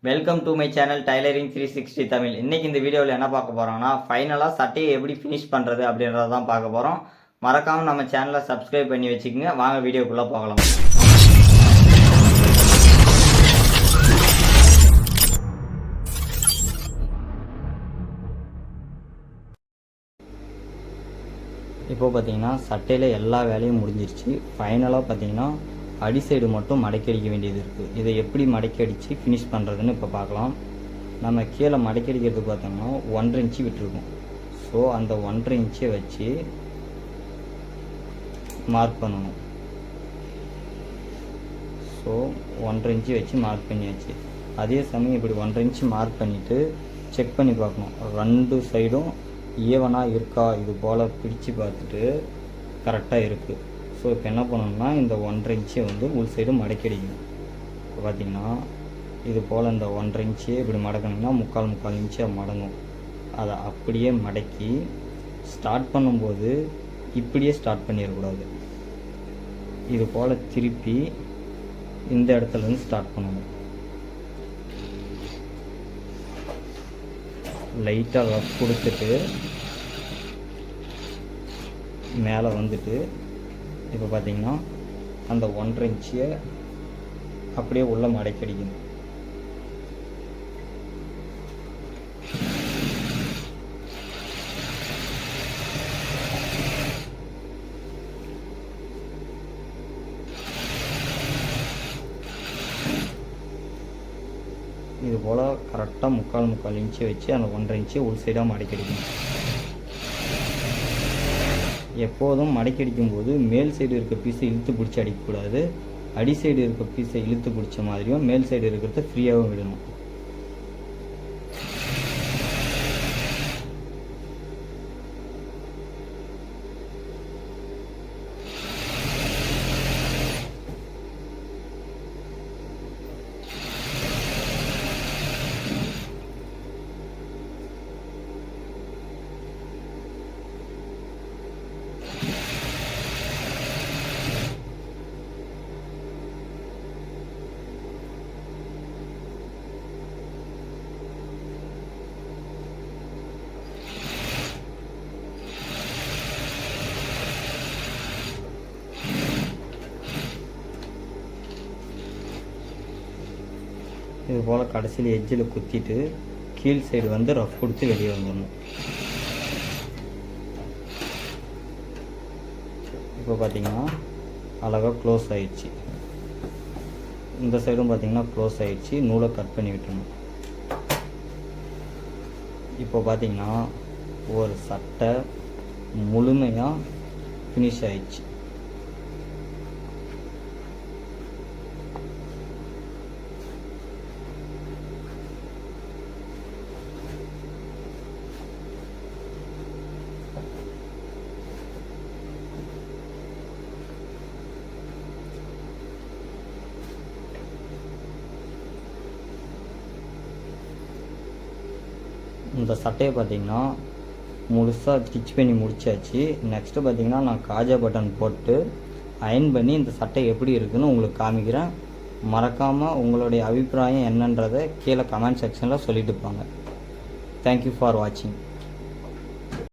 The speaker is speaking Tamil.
Welcome to my channel tailoring 360 Tamil. இன்றைக்கி இந்த வீடியோவில் என்ன பார்க்க போகிறோம்னா, ஃபைனலாக சட்டையை எப்படி ஃபினிஷ் பண்ணுறது அப்படின்றத தான் பார்க்க போகிறோம். மறக்காமல் நம்ம சேனலை சப்ஸ்கிரைப் பண்ணி வச்சுக்கோங்க. வாங்க வீடியோக்குள்ளே போகலாம். இப்போ பார்த்தீங்கன்னா சட்டையில் எல்லா வேலையும் முடிஞ்சிருச்சு. ஃபைனலாக பார்த்தீங்கன்னா அடி சைடு மட்டும் மடக்கி அடிக்க வேண்டியது இருக்குது. இதை எப்படி மடக்கி அடித்து ஃபினிஷ் பண்ணுறதுன்னு இப்போ பார்க்கலாம். நம்ம கீழே மடக்கி அடிக்கிறதுக்கு பார்த்தோம்னா 1.5 இன்ச்சு விட்டுருக்கோம். ஸோ அந்த 1.5 இன்ச்சை வச்சு மார்க் பண்ணணும். ஸோ 1.5 இன்ச்சு வச்சு மார்க் பண்ணியாச்சு. அதே சமயம் இப்படி 1.5 இன்ச்சு மார்க் பண்ணிவிட்டு செக் பண்ணி பார்க்கணும், 2 சைடும் ஈவனாக இருக்கா. இது போல் பிடிச்சு பார்த்துட்டு கரெக்டாக இருக்குது. ஸோ இப்போ என்ன பண்ணணும்னா, இந்த 1.5 இன்ச்சை வந்து உள் சைடு மடக்கி அடிக்கணும். இப்போ பார்த்திங்கன்னா இது போல் இந்த 1.5 இன்ச்சு இப்படி மடக்கணும்னா 3/4 இன்ச்சாக மடங்கும். அதை அப்படியே மடக்கி ஸ்டார்ட் பண்ணும்போது இப்படியே ஸ்டார்ட் பண்ணிடக்கூடாது. இது போல் திருப்பி இந்த இடத்துலேருந்து ஸ்டார்ட் பண்ணணும். லைட்டாக ரஃப் கொடுத்துட்டு மேலே வந்துட்டு இப்போ பார்த்தீங்கன்னா அந்த 1.5 இன்ச்சியை அப்படியே உள்ள மடக்கி அடிக்கணும். இது போல் கரெக்டாக 3/4 இன்ச்சு வச்சு அந்த 1.5 இன்ச்சு உள் சைடாக மடக்கி அடிக்கணும். எப்போதும் மடக்கி அடிக்கும்போது மேல் சைடு இருக்க பீஸை இழுத்து பிடிச்சி அடிக்கக்கூடாது. அடி சைடு இருக்க பீஸை இழுத்து பிடிச்ச மாதிரியும் மேல் சைடு இருக்கிறத ஃப்ரீயாகவும் விடணும். இது போல் கடைசியில் எட்ஜில் குத்திட்டு கீழ் சைடு வந்து ரஃப் கொடுத்து வெளியே வந்துடணும். இப்போ பார்த்தீங்கன்னா அழகாக க்ளோஸ் ஆயிடுச்சு. இந்த சைடும் பார்த்தீங்கன்னா க்ளோஸ் ஆயிடுச்சு. நூலை கட் பண்ணி விட்டுணும். இப்போ பார்த்தீங்கன்னா ஒரு சட்டை முழுமையாக ஃபினிஷ் ஆயிடுச்சு. இந்த சட்டையை பார்த்திங்கன்னா முழுசாக ஸ்டிச் பண்ணி முடிச்சாச்சு. நெக்ஸ்ட்டு பார்த்திங்கன்னா நான் காஜா பட்டன் போட்டு அயன் பண்ணி இந்த சட்டை எப்படி இருக்குதுன்னு உங்களுக்கு காமிக்கிறேன். மறக்காமல் உங்களுடைய அபிப்பிராயம் என்னன்றதை கீழே கமெண்ட் செக்ஷனில் சொல்லிட்டு போங்க. தேங்க்யூ ஃபார் வாட்சிங்.